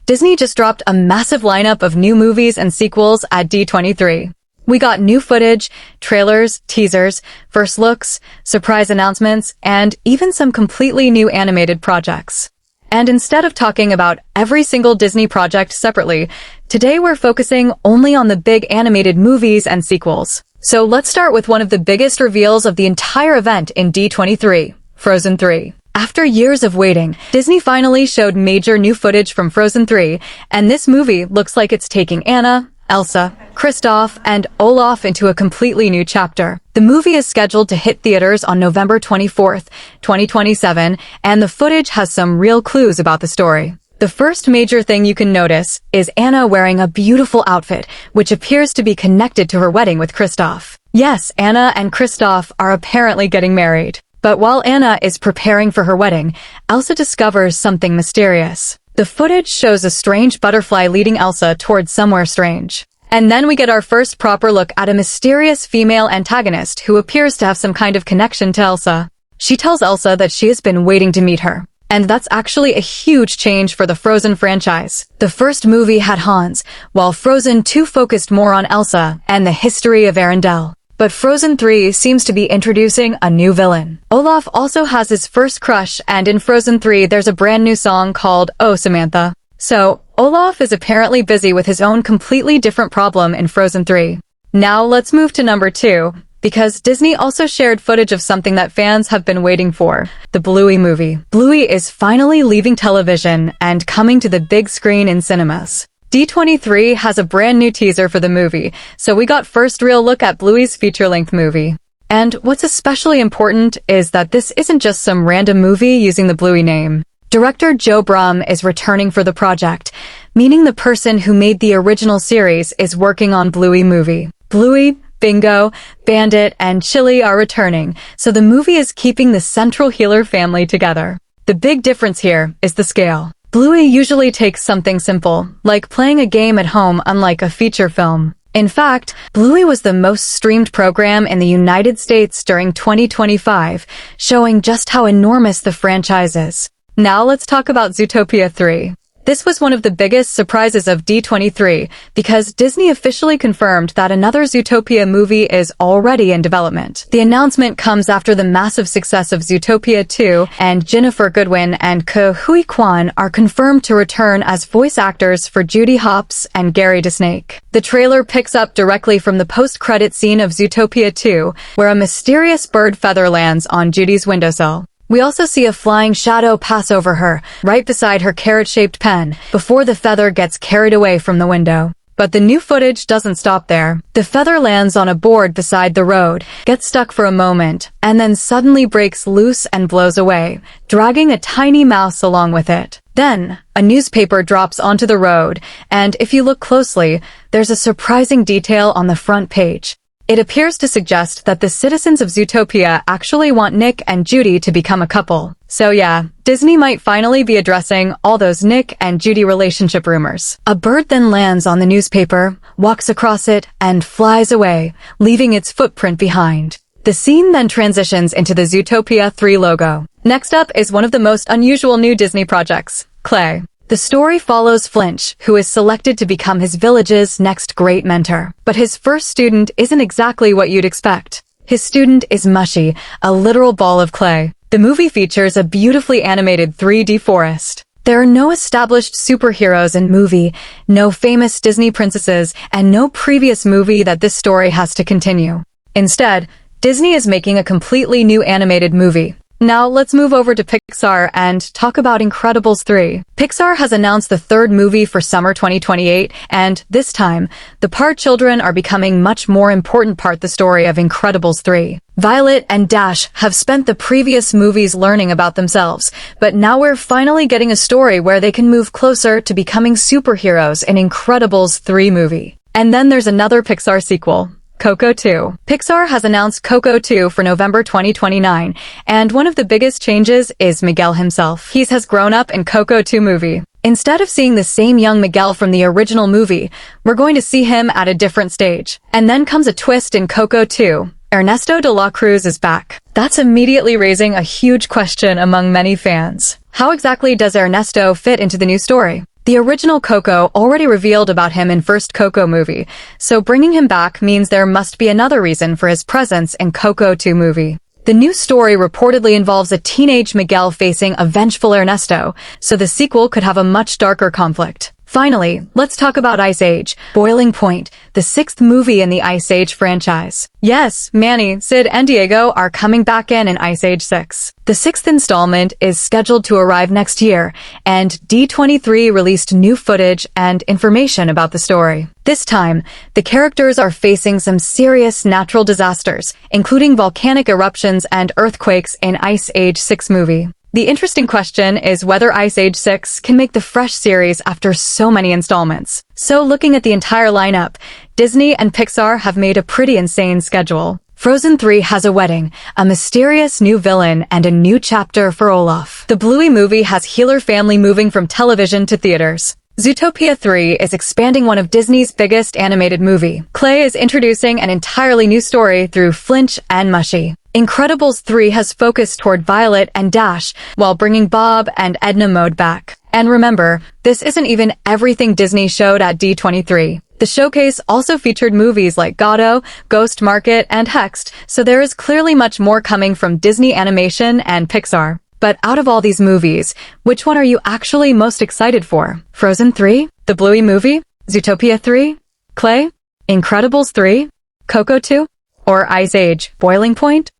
Disney just dropped a massive lineup of new movies and sequels at D23. We got new footage, trailers, teasers, first looks, surprise announcements, and even some completely new animated projects. And instead of talking about every single Disney project separately, today we're focusing only on the big animated movies and sequels. So let's start with one of the biggest reveals of the entire event in D23, Frozen 3. After years of waiting, Disney finally showed major new footage from Frozen 3, and this movie looks like it's taking Anna, Elsa, Kristoff, and Olaf into a completely new chapter. The movie is scheduled to hit theaters on November 24th, 2027, and the footage has some real clues about the story. The first major thing you can notice is Anna wearing a beautiful outfit, which appears to be connected to her wedding with Kristoff. Yes, Anna and Kristoff are apparently getting married. But while Anna is preparing for her wedding, Elsa discovers something mysterious. The footage shows a strange butterfly leading Elsa towards somewhere strange. And then we get our first proper look at a mysterious female antagonist who appears to have some kind of connection to Elsa. She tells Elsa that she has been waiting to meet her. And that's actually a huge change for the Frozen franchise. The first movie had Hans, while Frozen 2 focused more on Elsa and the history of Arendelle. But Frozen 3 seems to be introducing a new villain. Olaf also has his first crush, and in Frozen 3 there's a brand new song called Oh Samantha. So, Olaf is apparently busy with his own completely different problem in Frozen 3. Now let's move to number 2, because Disney also shared footage of something that fans have been waiting for, the Bluey movie. Bluey is finally leaving television and coming to the big screen in cinemas. D23 has a brand new teaser for the movie, so we got first real look at Bluey's feature-length movie. And what's especially important is that this isn't just some random movie using the Bluey name. Director Joe Brum is returning for the project, meaning the person who made the original series is working on Bluey movie. Bluey, Bingo, Bandit, and Chili are returning, so the movie is keeping the central healer family together. The big difference here is the scale. Bluey usually takes something simple, like playing a game at home, unlike a feature film. In fact, Bluey was the most streamed program in the United States during 2025, showing just how enormous the franchise is. Now let's talk about Zootopia 3. This was one of the biggest surprises of D23 because Disney officially confirmed that another Zootopia movie is already in development. The announcement comes after the massive success of Zootopia 2, and Jennifer Goodwin and Ke Huy Quan are confirmed to return as voice actors for Judy Hopps and Gary DeSnake. The trailer picks up directly from the post-credit scene of Zootopia 2, where a mysterious bird feather lands on Judy's windowsill. We also see a flying shadow pass over her, right beside her carrot-shaped pen, before the feather gets carried away from the window. But the new footage doesn't stop there. The feather lands on a board beside the road, gets stuck for a moment, and then suddenly breaks loose and blows away, dragging a tiny mouse along with it. Then, a newspaper drops onto the road, and if you look closely, there's a surprising detail on the front page. It appears to suggest that the citizens of Zootopia actually want Nick and Judy to become a couple. So yeah, Disney might finally be addressing all those Nick and Judy relationship rumors. A bird then lands on the newspaper, walks across it, and flies away, leaving its footprint behind. The scene then transitions into the Zootopia 3 logo. Next up is one of the most unusual new Disney projects, Clay. The story follows Flinch, who is selected to become his village's next great mentor. But his first student isn't exactly what you'd expect. His student is Mushy, a literal ball of clay. The movie features a beautifully animated 3D forest. There are no established superheroes in movie, no famous Disney princesses, and no previous movie that this story has to continue. Instead, Disney is making a completely new animated movie. Now let's move over to Pixar and talk about Incredibles 3. Pixar has announced the third movie for summer 2028, and this time, the Part children are becoming much more important part the story of Incredibles 3. Violet and Dash have spent the previous movies learning about themselves, but now we're finally getting a story where they can move closer to becoming superheroes in Incredibles 3 movie. And then there's another Pixar sequel, Coco 2. Pixar has announced Coco 2 for November 2029, and one of the biggest changes is Miguel himself. He has grown up in Coco 2 movie. Instead of seeing the same young Miguel from the original movie, we're going to see him at a different stage. And then comes a twist in Coco 2. Ernesto de la Cruz is back. That's immediately raising a huge question among many fans. How exactly does Ernesto fit into the new story? The original Coco already revealed about him in first Coco movie, so bringing him back means there must be another reason for his presence in Coco 2 movie. The new story reportedly involves a teenage Miguel facing a vengeful Ernesto, so the sequel could have a much darker conflict. Finally, let's talk about Ice Age, Boiling Point, the 6th movie in the Ice Age franchise. Yes, Manny, Sid, and Diego are coming back in Ice Age 6. The 6th installment is scheduled to arrive next year, and D23 released new footage and information about the story. This time, the characters are facing some serious natural disasters, including volcanic eruptions and earthquakes in Ice Age 6 movie. The interesting question is whether Ice Age 6 can make the fresh series after so many installments. So looking at the entire lineup, Disney and Pixar have made a pretty insane schedule. Frozen 3 has a wedding, a mysterious new villain, and a new chapter for Olaf. The Bluey movie has Healer family moving from television to theaters. Zootopia 3 is expanding one of Disney's biggest animated movie. Clay is introducing an entirely new story through Flinch and Mushy. Incredibles 3 has focused toward Violet and Dash, while bringing Bob and Edna Mode back. And remember, this isn't even everything Disney showed at D23. The showcase also featured movies like Godot, Ghost Market, and Hexed, so there is clearly much more coming from Disney Animation and Pixar. But out of all these movies, which one are you actually most excited for? Frozen 3? The Bluey movie? Zootopia 3? Clay? Incredibles 3? Coco 2? Or Ice Age, Boiling Point?